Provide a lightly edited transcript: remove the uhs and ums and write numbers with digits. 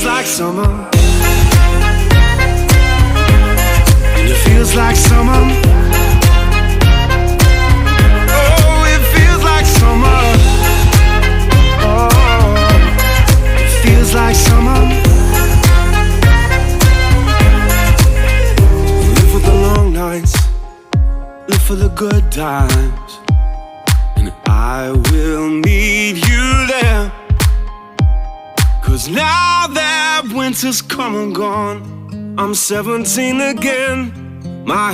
like summer, and it feels like summer. Oh, it feels like summer. Oh, it feels like summer. Live for the long nights, live for the good times, and I will meet you there. 'Cause now that winter's come and gone, I'm 17 again. My